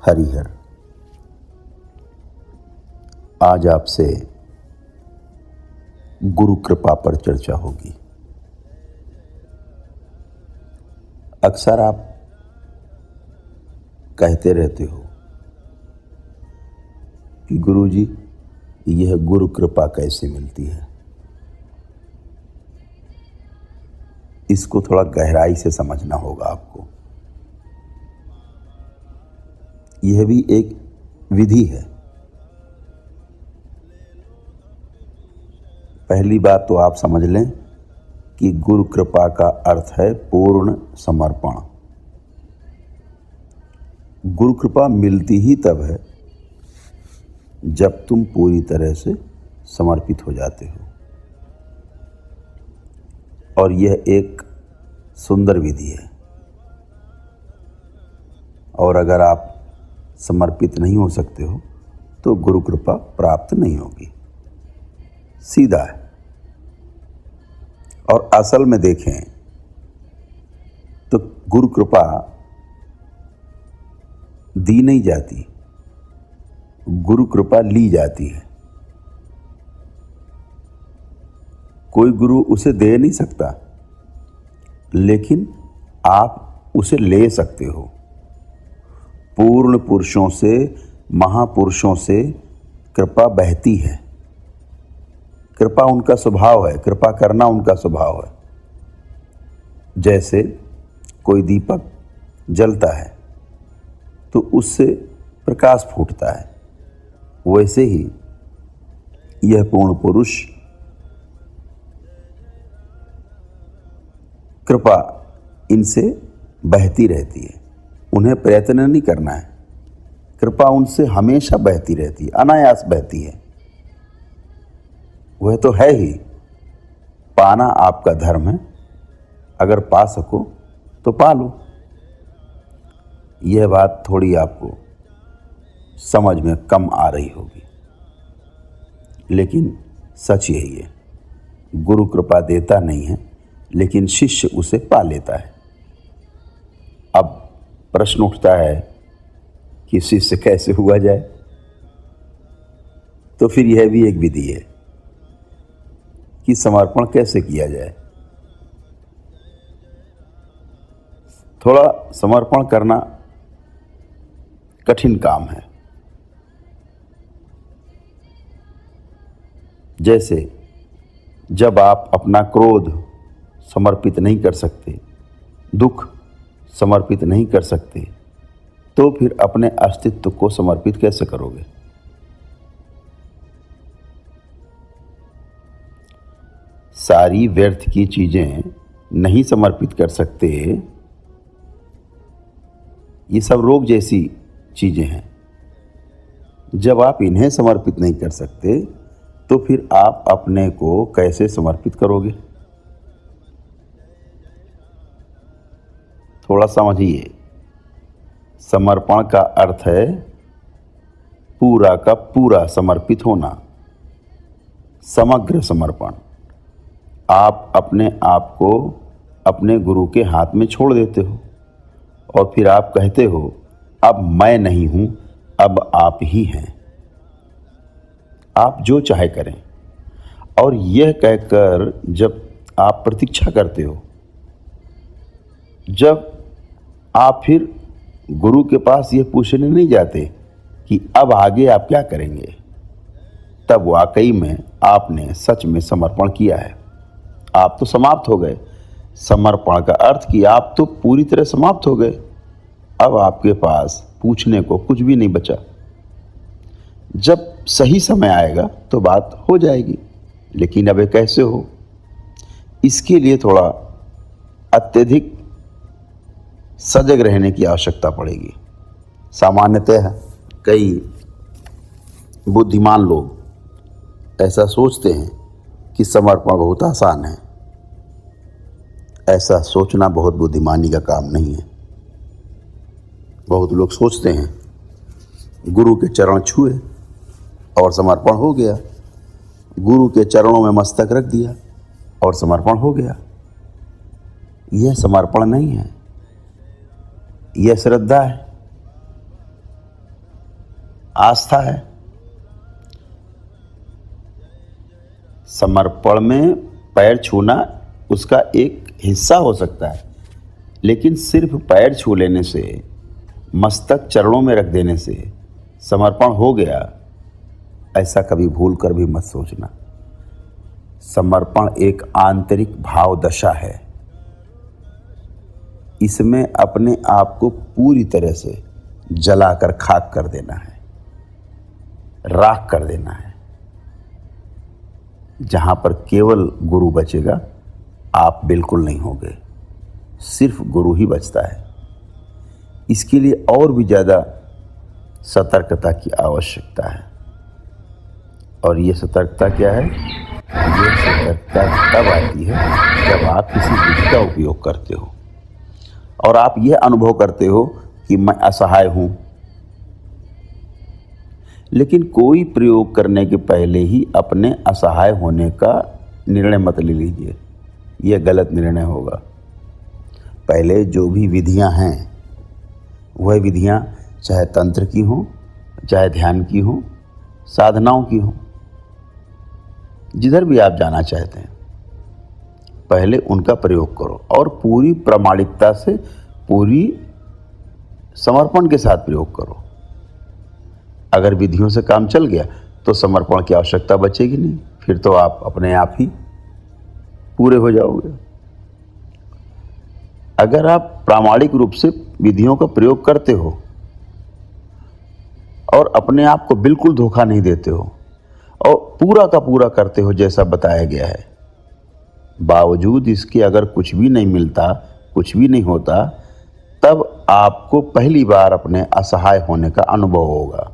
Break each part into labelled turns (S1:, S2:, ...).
S1: हरिहर। आज आपसे गुरु कृपा पर चर्चा होगी। अक्सर आप कहते रहते हो कि गुरुजी, यह गुरु कृपा कैसे मिलती है। इसको थोड़ा गहराई से समझना होगा आपको। यह भी एक विधि है। पहली बात तो आप समझ लें कि गुरु कृपा का अर्थ है पूर्ण समर्पण। गुरु कृपा मिलती ही तब है जब तुम पूरी तरह से समर्पित हो जाते हो। और यह एक सुंदर विधि है। और अगर आप समर्पित नहीं हो सकते हो तो गुरु कृपा प्राप्त नहीं होगी। सीधा है। और असल में देखें तो गुरु कृपा दी नहीं जाती, गुरु कृपा ली जाती है। कोई गुरु उसे दे नहीं सकता, लेकिन आप उसे ले सकते हो। पूर्ण पुरुषों से, महापुरुषों से कृपा बहती है। कृपा उनका स्वभाव है, कृपा करना उनका स्वभाव है। जैसे कोई दीपक जलता है तो उससे प्रकाश फूटता है, वैसे ही यह पूर्ण पुरुष कृपा इनसे बहती रहती है। उन्हें प्रयत्न नहीं करना है। कृपा उनसे हमेशा बहती रहती है, अनायास बहती है। वह तो है ही। पाना आपका धर्म है। अगर पा सको तो पा लो। यह बात थोड़ी आपको समझ में कम आ रही होगी, लेकिन सच यही है। गुरु कृपा देता नहीं है, लेकिन शिष्य उसे पा लेता है। अब प्रश्न उठता है कि शिष्य कैसे हुआ जाए। तो फिर यह भी एक विधि है कि समर्पण कैसे किया जाए। थोड़ा समर्पण करना कठिन काम है। जैसे जब आप अपना क्रोध समर्पित नहीं कर सकते, दुख समर्पित नहीं कर सकते, तो फिर अपने अस्तित्व को समर्पित कैसे करोगे। सारी व्यर्थ की चीजें नहीं समर्पित कर सकते। ये सब रोग जैसी चीजें हैं। जब आप इन्हें समर्पित नहीं कर सकते तो फिर आप अपने को कैसे समर्पित करोगे। थोड़ा समझिए। समर्पण का अर्थ है पूरा का पूरा समर्पित होना, समग्र समर्पण। आप अपने आप को अपने गुरु के हाथ में छोड़ देते हो और फिर आप कहते हो, अब मैं नहीं हूं, अब आप ही हैं। आप जो चाहे करें। और यह कहकर जब आप प्रतीक्षा करते हो, जब आप फिर गुरु के पास यह पूछने नहीं जाते कि अब आगे आप क्या करेंगे, तब वाकई में आपने सच में समर्पण किया है। आप तो समाप्त हो गए। समर्पण का अर्थ कि आप तो पूरी तरह समाप्त हो गए। अब आपके पास पूछने को कुछ भी नहीं बचा। जब सही समय आएगा तो बात हो जाएगी, लेकिन अब कैसे हो, इसके लिए थोड़ा अत्यधिक सजग रहने की आवश्यकता पड़ेगी। सामान्यतः कई बुद्धिमान लोग ऐसा सोचते हैं कि समर्पण बहुत आसान है। ऐसा सोचना बहुत बुद्धिमानी का काम नहीं है। बहुत लोग सोचते हैं गुरु के चरण छुए और समर्पण हो गया, गुरु के चरणों में मस्तक रख दिया और समर्पण हो गया। यह समर्पण नहीं है, यह श्रद्धा है। आस्था है। समर्पण में पैर छूना उसका एक हिस्सा हो सकता है, लेकिन सिर्फ पैर छू लेने से, मस्तक चरणों में रख देने से समर्पण हो गया, ऐसा कभी भूल कर भी मत सोचना। समर्पण एक आंतरिक भाव दशा है। इसमें अपने आप को पूरी तरह से जलाकर खाक कर देना है, राख कर देना है। जहां पर केवल गुरु बचेगा, आप बिल्कुल नहीं होगे, सिर्फ गुरु ही बचता है। इसके लिए और भी ज़्यादा सतर्कता की आवश्यकता है। और ये सतर्कता क्या है? ये सतर्कता तब आती है जब आप किसी विधि का उपयोग करते हो और आप ये अनुभव करते हो कि मैं असहाय हूँ। लेकिन कोई प्रयोग करने के पहले ही अपने असहाय होने का निर्णय मत ले लीजिए, यह गलत निर्णय होगा। पहले जो भी विधियां हैं, वह विधियां चाहे तंत्र की हों, चाहे ध्यान की हों, साधनाओं की हों, जिधर भी आप जाना चाहते हैं, पहले उनका प्रयोग करो और पूरी प्रामाणिकता से, पूरी समर्पण के साथ प्रयोग करो। अगर विधियों से काम चल गया तो समर्पण की आवश्यकता बचेगी नहीं, फिर तो आप अपने आप ही पूरे हो जाओगे। अगर आप प्रामाणिक रूप से विधियों का प्रयोग करते हो और अपने आप को बिल्कुल धोखा नहीं देते हो और पूरा का पूरा करते हो जैसा बताया गया है, बावजूद इसके अगर कुछ भी नहीं मिलता, कुछ भी नहीं होता, तब आपको पहली बार अपने असहाय होने का अनुभव होगा।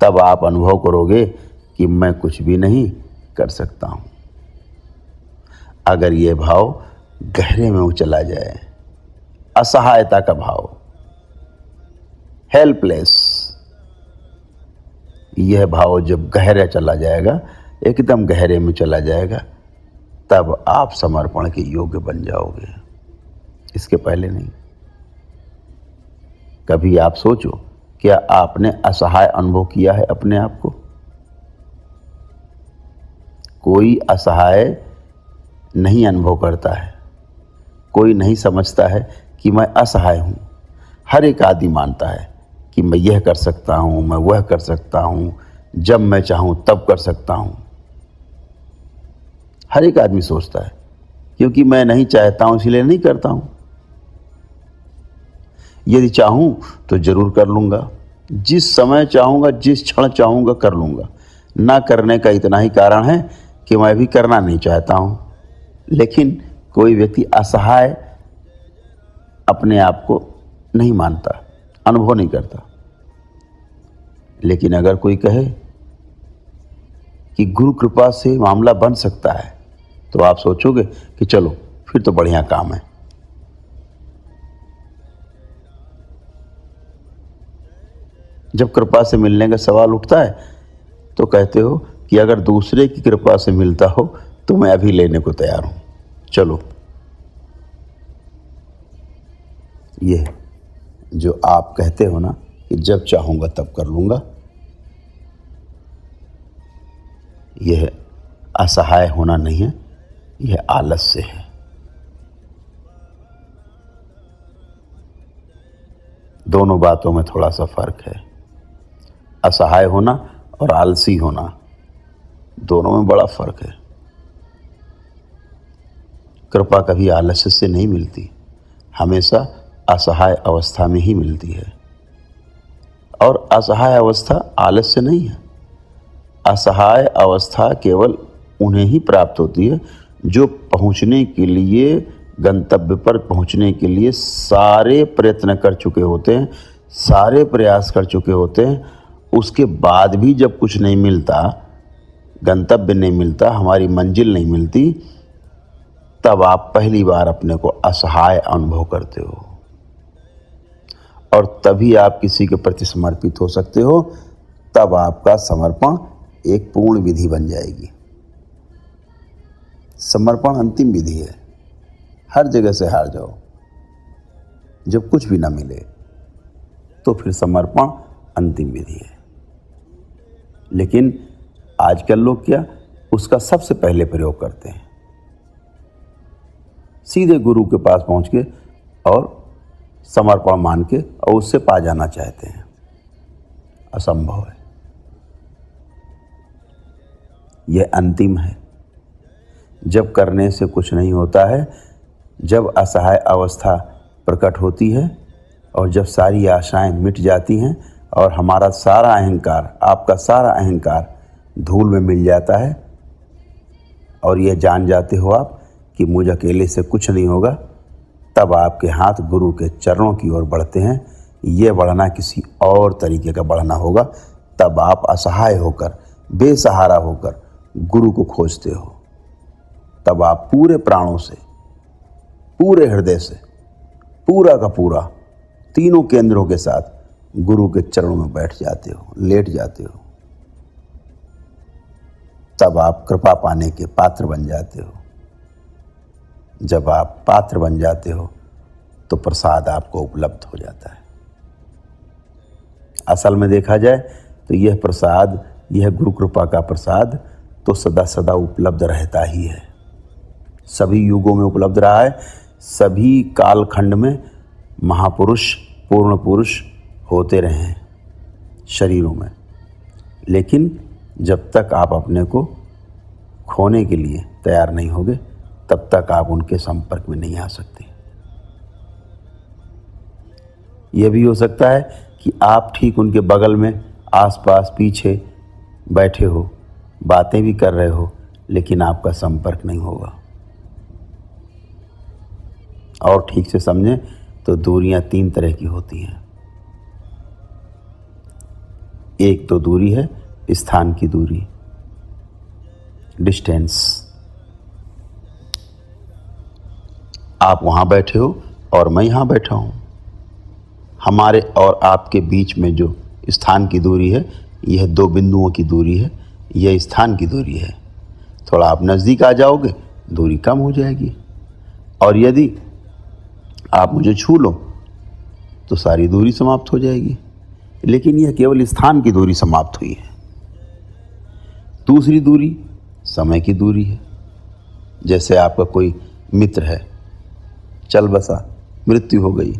S1: तब आप अनुभव करोगे कि मैं कुछ भी नहीं कर सकता हूं। अगर ये भाव गहरे में चला जाए, असहायता का भाव, हेल्पलेस, यह भाव जब गहरा चला जाएगा, एकदम गहरे में चला जाएगा, तब आप समर्पण के योग्य बन जाओगे, इसके पहले नहीं। कभी आप सोचो, क्या आपने असहाय अनुभव किया है अपने आप को? कोई असहाय नहीं अनुभव करता है, कोई नहीं समझता है कि मैं असहाय हूं। हर एक आदमी मानता है कि मैं यह कर सकता हूं, मैं वह कर सकता हूं, जब मैं चाहूं तब कर सकता हूं। हर एक आदमी सोचता है, क्योंकि मैं नहीं चाहता हूं इसलिए नहीं करता हूं। यदि चाहूं तो जरूर कर लूंगा, जिस समय चाहूंगा, जिस क्षण चाहूंगा कर लूंगा। ना करने का इतना ही कारण है कि मैं भी करना नहीं चाहता हूं। लेकिन कोई व्यक्ति असहाय अपने आप को नहीं मानता, अनुभव नहीं करता। लेकिन अगर कोई कहे कि गुरु कृपा से मामला बन सकता है, तो आप सोचोगे कि चलो फिर तो बढ़िया काम है। जब कृपा से मिलने का सवाल उठता है तो कहते हो कि अगर दूसरे की कृपा से मिलता हो तो मैं अभी लेने को तैयार हूं, चलो। ये जो आप कहते हो ना कि जब चाहूंगा तब कर लूंगा, यह असहाय होना नहीं है, यह आलस्य है। दोनों बातों में थोड़ा सा फर्क है। असहाय होना और आलसी होना, दोनों में बड़ा फर्क है। कृपा कभी आलस्य से नहीं मिलती, हमेशा असहाय अवस्था में ही मिलती है। और असहाय अवस्था आलस्य नहीं है। असहाय अवस्था केवल उन्हें ही प्राप्त होती है जो पहुंचने के लिए, गंतव्य पर पहुंचने के लिए सारे प्रयत्न कर चुके होते हैं, सारे प्रयास कर चुके होते हैं। उसके बाद भी जब कुछ नहीं मिलता, गंतव्य नहीं मिलता, हमारी मंजिल नहीं मिलती, तब आप पहली बार अपने को असहाय अनुभव करते हो। और तभी आप किसी के प्रति समर्पित हो सकते हो, तब आपका समर्पण एक पूर्ण विधि बन जाएगी। समर्पण अंतिम विधि है। हर जगह से हार जाओ, जब कुछ भी ना मिले, तो फिर समर्पण अंतिम विधि है। लेकिन आजकल लोग क्या उसका सबसे पहले प्रयोग करते हैं, सीधे गुरु के पास पहुंच के और समर्पण मान के और उससे पा जाना चाहते हैं। असंभव है, यह अंतिम है। जब करने से कुछ नहीं होता है, जब असहाय अवस्था प्रकट होती है और जब सारी आशाएं मिट जाती हैं और हमारा सारा अहंकार, आपका सारा अहंकार धूल में मिल जाता है और यह जान जाते हो आप कि मुझ अकेले से कुछ नहीं होगा, तब आपके हाथ गुरु के चरणों की ओर बढ़ते हैं। ये बढ़ना किसी और तरीके का बढ़ना होगा। तब आप असहाय होकर, बेसहारा होकर गुरु को खोजते हो। तब आप पूरे प्राणों से, पूरे हृदय से, पूरा का पूरा, तीनों केंद्रों के साथ गुरु के चरणों में बैठ जाते हो, लेट जाते हो। तब आप कृपा पाने के पात्र बन जाते हो। जब आप पात्र बन जाते हो तो प्रसाद आपको उपलब्ध हो जाता है। असल में देखा जाए तो यह प्रसाद, यह गुरु कृपा का प्रसाद तो सदा सदा उपलब्ध रहता ही है। सभी युगों में उपलब्ध रहा है। सभी कालखंड में महापुरुष, पूर्ण पुरुष होते रहे हैं शरीरों में। लेकिन जब तक आप अपने को खोने के लिए तैयार नहीं होगे, तब तक आप उनके संपर्क में नहीं आ सकते। यह भी हो सकता है कि आप ठीक उनके बगल में, आसपास, पीछे बैठे हो, बातें भी कर रहे हो, लेकिन आपका संपर्क नहीं होगा। और ठीक से समझें तो दूरियां 3 तरह की होती हैं। एक तो दूरी है स्थान की दूरी, डिस्टेंस। आप वहाँ बैठे हो और मैं यहाँ बैठा हूँ। हमारे और आपके बीच में जो स्थान की दूरी है, यह 2 बिंदुओं की दूरी है, यह स्थान की दूरी है। थोड़ा आप नज़दीक आ जाओगे, दूरी कम हो जाएगी। और यदि आप मुझे छू लो तो सारी दूरी समाप्त हो जाएगी। लेकिन यह केवल स्थान की दूरी समाप्त हुई है। दूसरी दूरी समय की दूरी है। जैसे आपका कोई मित्र है, चल बसा, मृत्यु हो गई,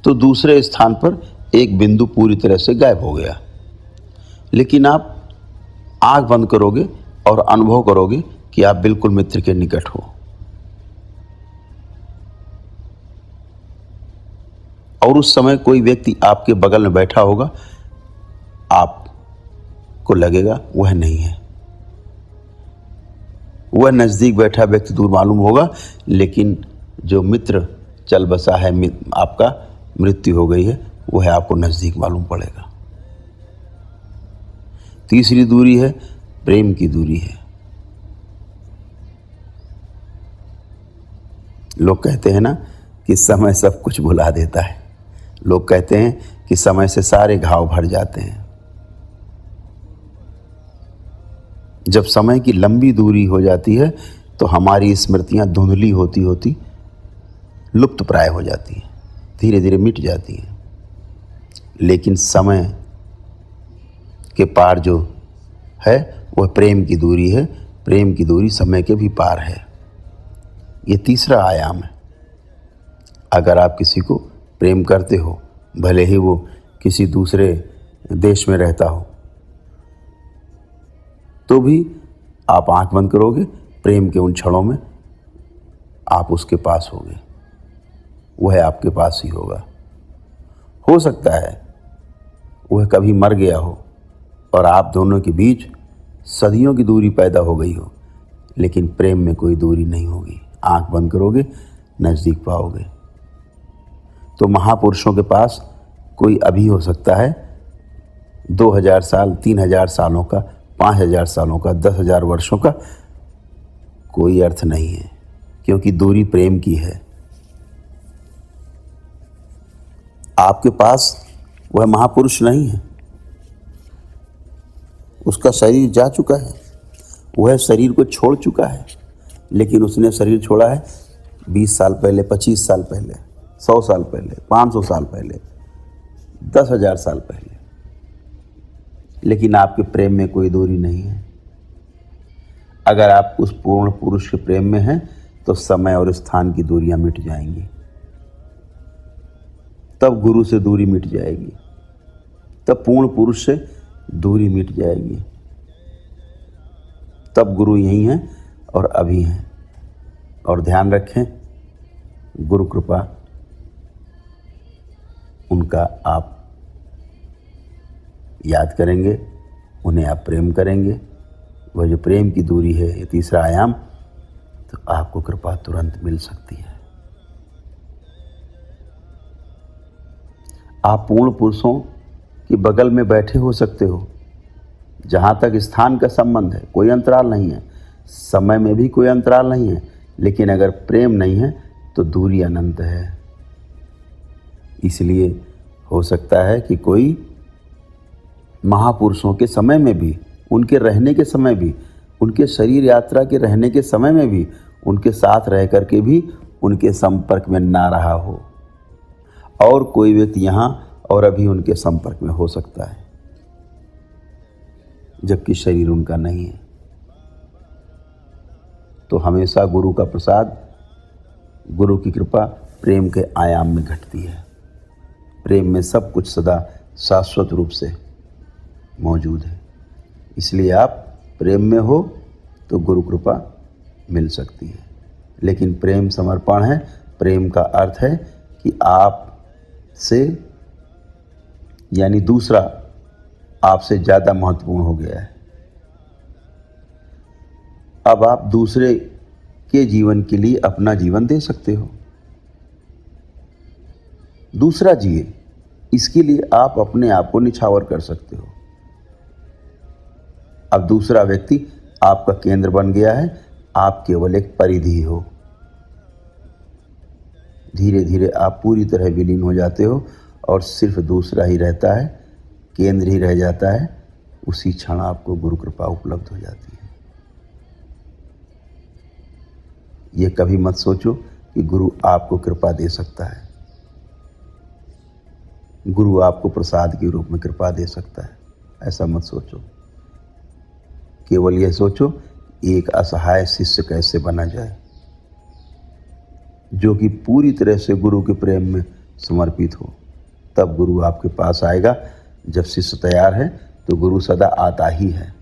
S1: तो दूसरे स्थान पर एक बिंदु पूरी तरह से गायब हो गया। लेकिन आप आंख बंद करोगे और अनुभव करोगे कि आप बिल्कुल मित्र के निकट हो। और उस समय कोई व्यक्ति आपके बगल में बैठा होगा, आपको लगेगा वह नहीं है। वह नज़दीक बैठा व्यक्ति दूर मालूम होगा, लेकिन जो मित्र चल बसा है, आपका मृत्यु हो गई है, वह आपको नज़दीक मालूम पड़ेगा। तीसरी दूरी है प्रेम की दूरी है। लोग कहते हैं ना कि समय सब कुछ भुला देता है। लोग कहते हैं कि समय से सारे घाव भर जाते हैं। जब समय की लंबी दूरी हो जाती है तो हमारी स्मृतियां धुंधली होती होती लुप्त प्राय हो जाती हैं, धीरे धीरे मिट जाती हैं। लेकिन समय के पार जो है वह प्रेम की दूरी है। प्रेम की दूरी समय के भी पार है। ये तीसरा आयाम है। अगर आप किसी को प्रेम करते हो, भले ही वो किसी दूसरे देश में रहता हो, तो भी आप आंख बंद करोगे, प्रेम के उन क्षणों में आप उसके पास होगे, वह आपके पास ही होगा। हो सकता है वह कभी मर गया हो और आप दोनों के बीच सदियों की दूरी पैदा हो गई हो, लेकिन प्रेम में कोई दूरी नहीं होगी। आंख बंद करोगे, नज़दीक पाओगे। तो महापुरुषों के पास कोई अभी हो सकता है 2000 साल, 3000 सालों का, 5000 सालों का, 10,000 वर्षों का, कोई अर्थ नहीं है, क्योंकि दूरी प्रेम की है। आपके पास वह महापुरुष नहीं है, उसका शरीर जा चुका है, वह शरीर को छोड़ चुका है। लेकिन उसने शरीर छोड़ा है 20 साल पहले, 25 साल पहले, 100 साल पहले, 500 साल पहले। 10,000 साल पहले, लेकिन आपके प्रेम में कोई दूरी नहीं है। अगर आप उस पूर्ण पुरुष के प्रेम में हैं तो समय और स्थान की दूरियां मिट जाएंगी, तब गुरु से दूरी मिट जाएगी, तब पूर्ण पुरुष से दूरी मिट जाएगी, तब गुरु यही हैं और अभी हैं। और ध्यान रखें, गुरु कृपा उनका आप याद करेंगे, उन्हें आप प्रेम करेंगे, वह जो प्रेम की दूरी है, ये तीसरा आयाम, तो आपको कृपा तुरंत मिल सकती है। आप पूर्ण पुरुषों के बगल में बैठे हो सकते हो, जहाँ तक स्थान का संबंध है कोई अंतराल नहीं है, समय में भी कोई अंतराल नहीं है, लेकिन अगर प्रेम नहीं है तो दूरी अनंत है। इसलिए हो सकता है कि कोई महापुरुषों के समय में भी, उनके रहने के समय भी, उनके शरीर यात्रा के रहने के समय में भी, उनके साथ रह करके भी उनके संपर्क में ना रहा हो, और कोई व्यक्ति यहाँ और अभी उनके संपर्क में हो सकता है, जबकि शरीर उनका नहीं है। तो हमेशा गुरु का प्रसाद, गुरु की कृपा प्रेम के आयाम में घटती है। प्रेम में सब कुछ सदा शाश्वत रूप से मौजूद है। इसलिए आप प्रेम में हो तो गुरु कृपा मिल सकती है। लेकिन प्रेम समर्पण है। प्रेम का अर्थ है कि आप से, यानी दूसरा आपसे ज़्यादा महत्वपूर्ण हो गया है। अब आप दूसरे के जीवन के लिए अपना जीवन दे सकते हो। दूसरा जिए, इसके लिए आप अपने आप को निछावर कर सकते हो। अब दूसरा व्यक्ति आपका केंद्र बन गया है, आप केवल एक परिधि हो। धीरे धीरे आप पूरी तरह विलीन हो जाते हो और सिर्फ दूसरा ही रहता है, केंद्र ही रह जाता है। उसी क्षण आपको गुरु कृपा उपलब्ध हो जाती है। ये कभी मत सोचो कि गुरु आपको कृपा दे सकता है। गुरु आपको प्रसाद के रूप में कृपा दे सकता है, ऐसा मत सोचो। केवल यह सोचो एक असहाय शिष्य कैसे बना जाए, जो कि पूरी तरह से गुरु के प्रेम में समर्पित हो। तब गुरु आपके पास आएगा। जब शिष्य तैयार है तो गुरु सदा आता ही है।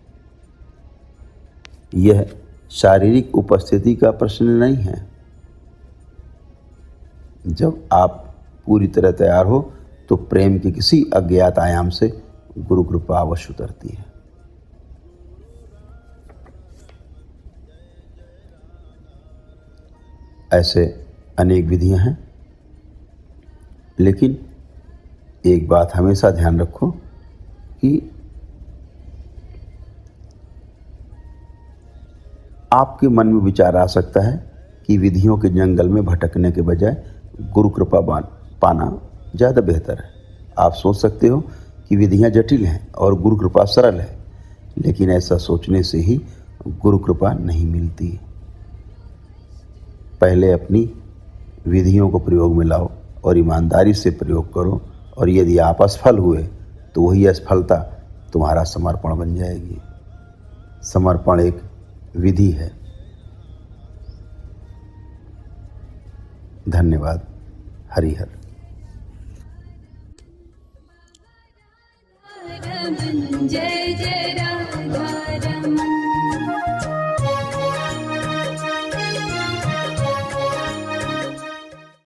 S1: यह शारीरिक उपस्थिति का प्रश्न नहीं है। जब आप पूरी तरह तैयार हो तो प्रेम के किसी अज्ञात आयाम से गुरु कृपा अवश्य उतरती है। ऐसे अनेक विधियां हैं, लेकिन एक बात हमेशा ध्यान रखो कि आपके मन में विचार आ सकता है कि विधियों के जंगल में भटकने के बजाय गुरु कृपा पाना ज़्यादा बेहतर है। आप सोच सकते हो कि विधियां जटिल हैं और गुरु कृपा सरल है, लेकिन ऐसा सोचने से ही गुरु कृपा नहीं मिलती। पहले अपनी विधियों को प्रयोग में लाओ और ईमानदारी से प्रयोग करो, और यदि आप असफल हुए तो वही असफलता तुम्हारा समर्पण बन जाएगी। समर्पण एक विधि है। धन्यवाद। हरिहर।
S2: जय